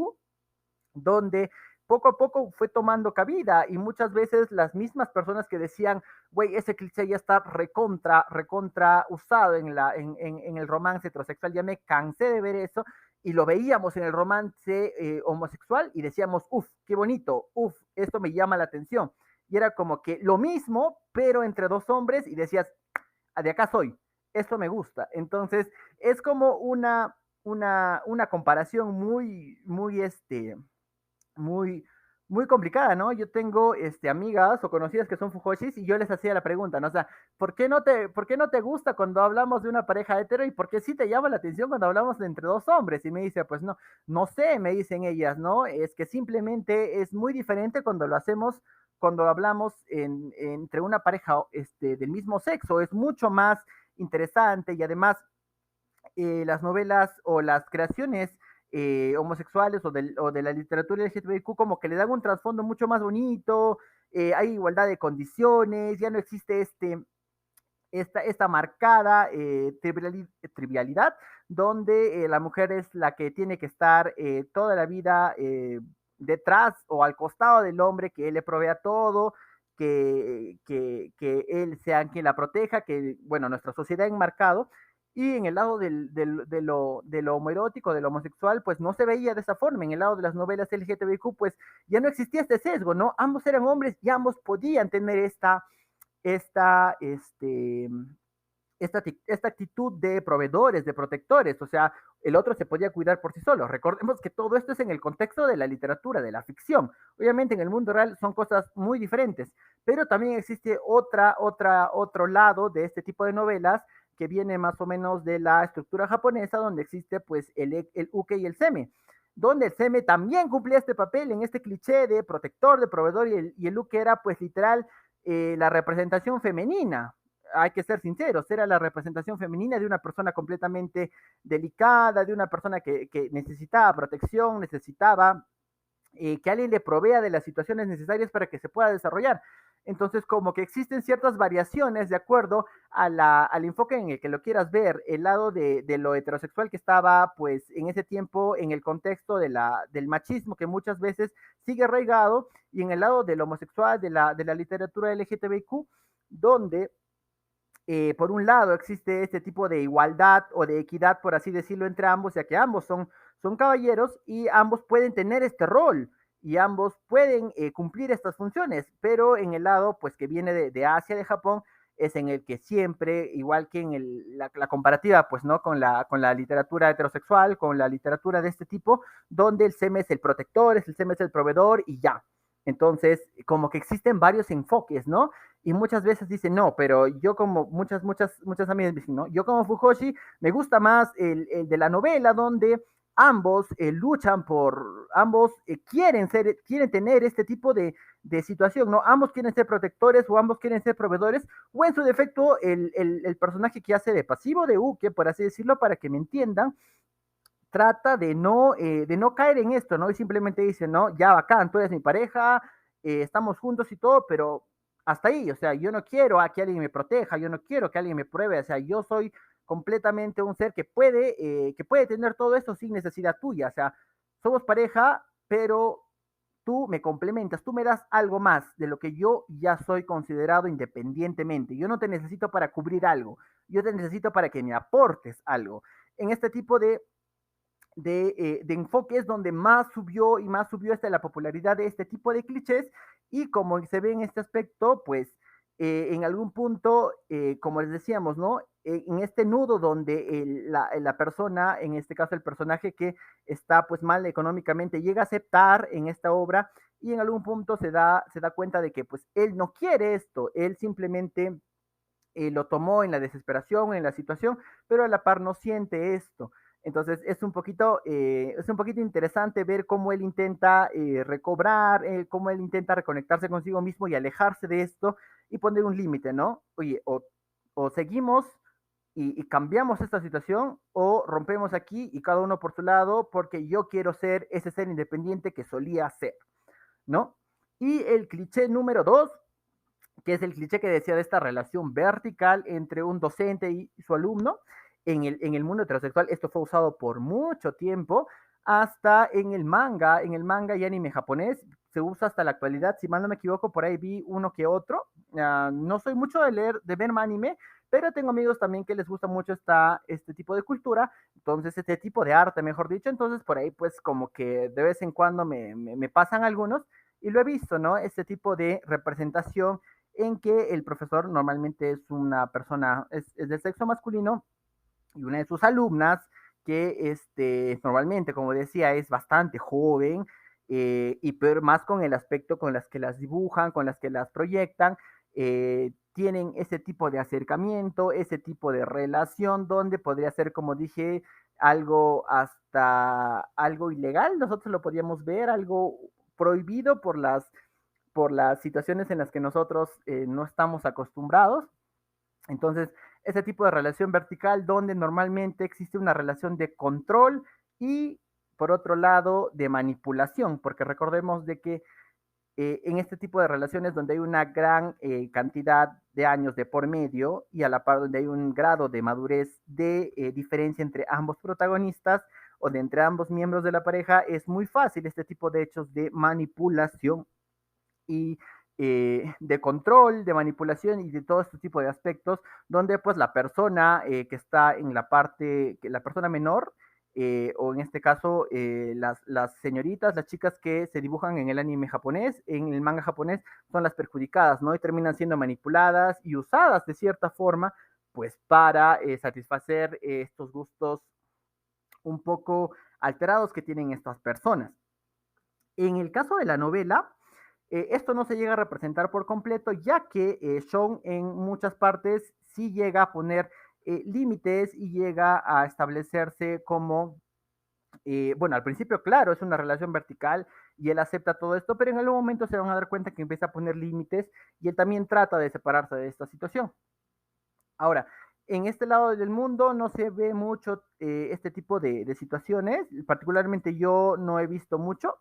donde poco a poco fue tomando cabida y muchas veces las mismas personas que decían, güey, ese cliché ya está recontra usado en el romance heterosexual, ya me cansé de ver eso y lo veíamos en el romance homosexual y decíamos, uff, qué bonito, uff, esto me llama la atención. Y era como que lo mismo, pero entre dos hombres y decías, de acá soy, esto me gusta. Entonces, es como una comparación muy, muy complicada, ¿no? Yo tengo amigas o conocidas que son fujoshis y yo les hacía la pregunta, ¿no? O sea, por qué no te gusta cuando hablamos de una pareja hetero y por qué sí te llama la atención cuando hablamos de entre dos hombres? Y me dice, pues no, no sé, me dicen ellas, ¿no? Es que simplemente es muy diferente cuando lo hacemos, cuando hablamos entre una pareja del mismo sexo, es mucho más interesante y además las novelas o las creaciones homosexuales o de la literatura LGTBIQ como que le dan un trasfondo mucho más bonito, hay igualdad de condiciones, ya no existe esta marcada trivialidad donde la mujer es la que tiene que estar toda la vida detrás o al costado del hombre, que él le provea todo, que él sea quien la proteja, que, bueno, nuestra sociedad ha enmarcado. Y en el lado de lo homoerótico, de lo homosexual, pues no se veía de esa forma. En el lado de las novelas LGTBIQ, pues ya no existía este sesgo, ¿no? Ambos eran hombres y ambos podían tener esta, este, esta actitud de proveedores, de protectores, o sea, el otro se podía cuidar por sí solo. Recordemos que todo esto es en el contexto de la literatura, de la ficción. Obviamente en el mundo real son cosas muy diferentes, pero también existe otro lado de este tipo de novelas que viene más o menos de la estructura japonesa, donde existe pues el uke y el seme, donde el seme también cumplía este papel en este cliché de protector, de proveedor, y el uke era pues literal la representación femenina. Hay que ser sinceros, era la representación femenina de una persona completamente delicada, de una persona que necesitaba protección, necesitaba que alguien le provea de las situaciones necesarias para que se pueda desarrollar. Entonces, como que existen ciertas variaciones de acuerdo al enfoque en el que lo quieras ver, el lado de lo heterosexual que estaba, pues, en ese tiempo, en el contexto del machismo que muchas veces sigue arraigado, y en el lado del homosexual, de la literatura LGTBIQ, donde por un lado existe este tipo de igualdad o de equidad, por así decirlo, entre ambos, ya que ambos son caballeros y ambos pueden tener este rol y ambos pueden cumplir estas funciones, pero en el lado pues que viene de Asia, de Japón, es en el que siempre, igual que en la comparativa, pues, ¿no? Con la literatura heterosexual, con la literatura de este tipo, donde el seme es el protector, el seme es el proveedor y ya. Entonces, como que existen varios enfoques, ¿no? Y muchas veces dicen, no, pero yo como muchas amigas dicen, no, yo como Fujoshi me gusta más el de la novela donde ambos luchan ambos quieren tener este tipo de situación, ¿no? Ambos quieren ser protectores o ambos quieren ser proveedores, o en su defecto el personaje que hace de pasivo de Uke, por así decirlo, para que me entiendan, trata de no caer en esto, ¿no? Y simplemente dice, no, ya bacán, tú eres mi pareja, estamos juntos y todo, pero hasta ahí, o sea, yo no quiero a que alguien me proteja, yo no quiero que alguien me pruebe, o sea, yo soy completamente un ser que puede tener todo esto sin necesidad tuya, o sea, somos pareja, pero tú me complementas, tú me das algo más de lo que yo ya soy considerado independientemente. Yo no te necesito para cubrir algo, yo te necesito para que me aportes algo. En este tipo de enfoques donde más subió y más subió la popularidad de este tipo de clichés Y como se ve en este aspecto, pues en algún punto, como les decíamos, ¿no? En este nudo donde la persona, en este caso el personaje que está pues mal económicamente, llega a aceptar en esta obra y en algún punto se da cuenta de que pues él no quiere esto, él simplemente lo tomó en la desesperación, en la situación, pero a la par no siente esto. Entonces es un poquito interesante ver cómo él intenta recobrar, cómo él intenta reconectarse consigo mismo y alejarse de esto y poner un límite, ¿no? Oye, o seguimos y cambiamos esta situación o rompemos aquí y cada uno por su lado porque yo quiero ser ese ser independiente que solía ser, ¿no? Y el cliché número dos, que es el cliché que decía de esta relación vertical entre un docente y su alumno. En el mundo heterosexual esto fue usado por mucho tiempo, hasta en el manga y anime japonés, se usa hasta la actualidad, si mal no me equivoco, por ahí vi uno que otro. No soy mucho de leer, de ver anime, pero tengo amigos también que les gusta mucho este tipo de cultura, entonces este tipo de arte, mejor dicho, entonces por ahí pues como que de vez en cuando me pasan algunos y lo he visto, ¿no? Este tipo de representación en que el profesor normalmente es una persona, es del sexo masculino y una de sus alumnas que normalmente, como decía, es bastante joven y pero más con el aspecto con las que las dibujan, con las que las proyectan, tienen ese tipo de acercamiento, ese tipo de relación donde podría ser, como dije, algo hasta algo ilegal, nosotros lo podríamos ver, algo prohibido por las situaciones en las que nosotros no estamos acostumbrados. Entonces, ese tipo de relación vertical donde normalmente existe una relación de control y, por otro lado, de manipulación, porque recordemos de que en este tipo de relaciones donde hay una gran cantidad de años de por medio y a la par donde hay un grado de madurez de diferencia entre ambos protagonistas o de entre ambos miembros de la pareja, es muy fácil este tipo de hechos de manipulación y de control, de manipulación y de todo este tipo de aspectos, donde pues la persona que está en la parte, que la persona menor, o en este caso las señoritas, las chicas que se dibujan en el anime japonés, en el manga japonés, son las perjudicadas, ¿no? Y terminan siendo manipuladas y usadas de cierta forma, pues para satisfacer estos gustos un poco alterados que tienen estas personas. En el caso de la novela, esto no se llega a representar por completo, ya que Sean en muchas partes sí llega a poner límites y llega a establecerse como, bueno, al principio, claro, es una relación vertical y él acepta todo esto, pero en algún momento se van a dar cuenta que empieza a poner límites y él también trata de separarse de esta situación. Ahora, en este lado del mundo no se ve mucho este tipo de situaciones, particularmente yo no he visto mucho.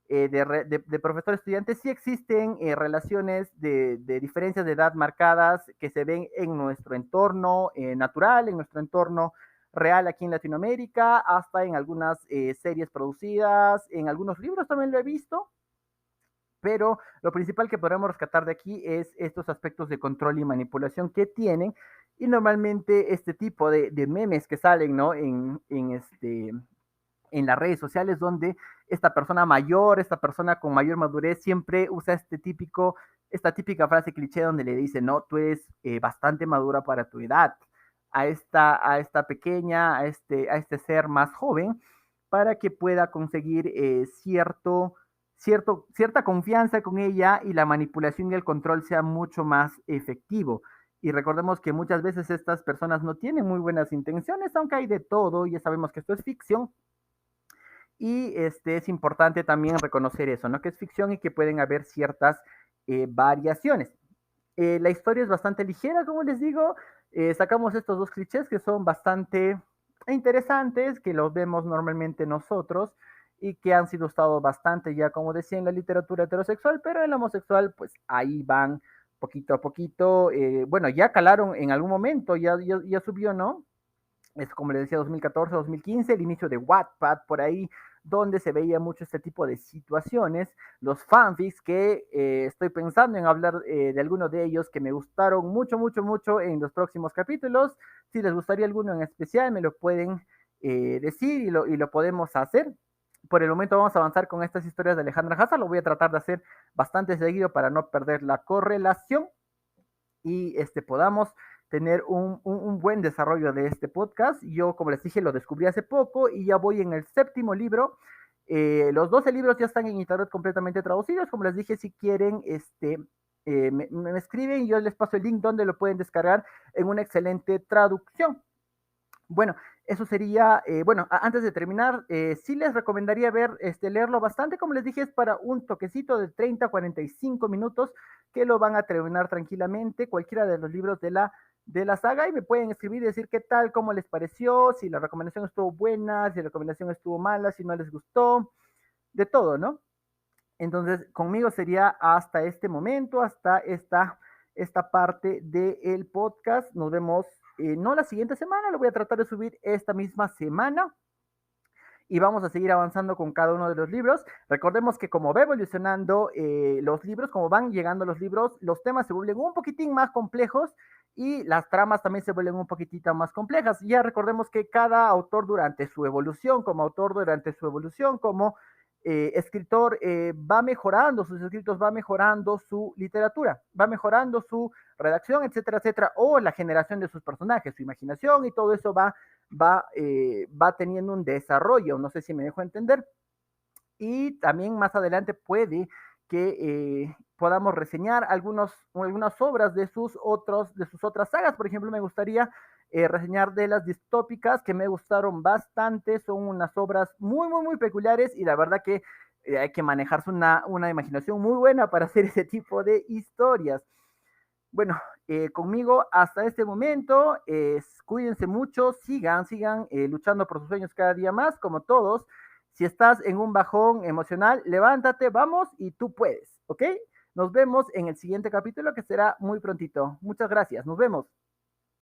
De profesor estudiante sí existen relaciones de diferencias de edad marcadas que se ven en nuestro entorno natural, en nuestro entorno real aquí en Latinoamérica, hasta en algunas series producidas, en algunos libros también lo he visto, pero lo principal que podemos rescatar de aquí es estos aspectos de control y manipulación que tienen y normalmente este tipo de memes que salen, ¿no? En las redes sociales donde esta persona mayor, esta persona con mayor madurez siempre usa esta típica frase cliché donde le dice, no, tú eres bastante madura para tu edad, a esta pequeña, a este ser más joven, para que pueda conseguir cierta confianza con ella y la manipulación y el control sea mucho más efectivo. Y recordemos que muchas veces estas personas no tienen muy buenas intenciones, aunque hay de todo, y ya sabemos que esto es ficción, y es importante también reconocer eso, ¿no? Que es ficción y que pueden haber ciertas variaciones. La historia es bastante ligera, como les digo. Sacamos estos dos clichés que son bastante interesantes, que los vemos normalmente nosotros y que han sido usados bastante ya, como decía, en la literatura heterosexual, pero en la homosexual, pues ahí van poquito a poquito. Bueno, ya calaron en algún momento, ya subió, ¿no? Es como les decía, 2014, 2015, el inicio de Wattpad por ahí, donde se veía mucho este tipo de situaciones, los fanfics que estoy pensando en hablar de algunos de ellos que me gustaron mucho, mucho, mucho en los próximos capítulos. Si les gustaría alguno en especial, me lo pueden decir y lo podemos hacer. por el momento vamos a avanzar con estas historias de Alejandra Haza. Lo voy a tratar de hacer bastante seguido para no perder la correlación y podamos tener un buen desarrollo de este podcast. Yo, como les dije, lo descubrí hace poco y ya voy en el 7º libro. Los 12 libros ya están en internet completamente traducidos. Como les dije, si quieren, me escriben y yo les paso el link donde lo pueden descargar en una excelente traducción. Bueno, eso sería, bueno, antes de terminar, sí les recomendaría leerlo bastante, como les dije, es para un toquecito de 30 a 45 minutos que lo van a terminar tranquilamente, cualquiera de los libros de la saga, y me pueden escribir y decir qué tal, cómo les pareció, si la recomendación estuvo buena, si la recomendación estuvo mala, si no les gustó, de todo, ¿no? Entonces, conmigo sería hasta este momento, hasta esta parte del podcast. Nos vemos, no la siguiente semana, lo voy a tratar de subir esta misma semana y vamos a seguir avanzando con cada uno de los libros. Recordemos que como va evolucionando los libros, como van llegando los libros, los temas se vuelven un poquitín más complejos y las tramas también se vuelven un poquitito más complejas. Ya recordemos que cada autor durante su evolución, como autor durante su evolución, como escritor, va mejorando sus escritos, va mejorando su literatura, va mejorando su redacción, etcétera, etcétera, o la generación de sus personajes, su imaginación y todo eso va teniendo un desarrollo, no sé si me dejo entender. Y también más adelante puede que podamos reseñar algunas obras de sus otras sagas. Por ejemplo, me gustaría reseñar de las distópicas que me gustaron bastante. Son unas obras muy, muy, muy peculiares y la verdad que hay que manejarse una imaginación muy buena para hacer ese tipo de historias. Bueno, conmigo hasta este momento, cuídense mucho, sigan luchando por sus sueños cada día más, como todos. Si estás en un bajón emocional, levántate, vamos y tú puedes, ¿ok? Nos vemos en el siguiente capítulo que será muy prontito. Muchas gracias, nos vemos.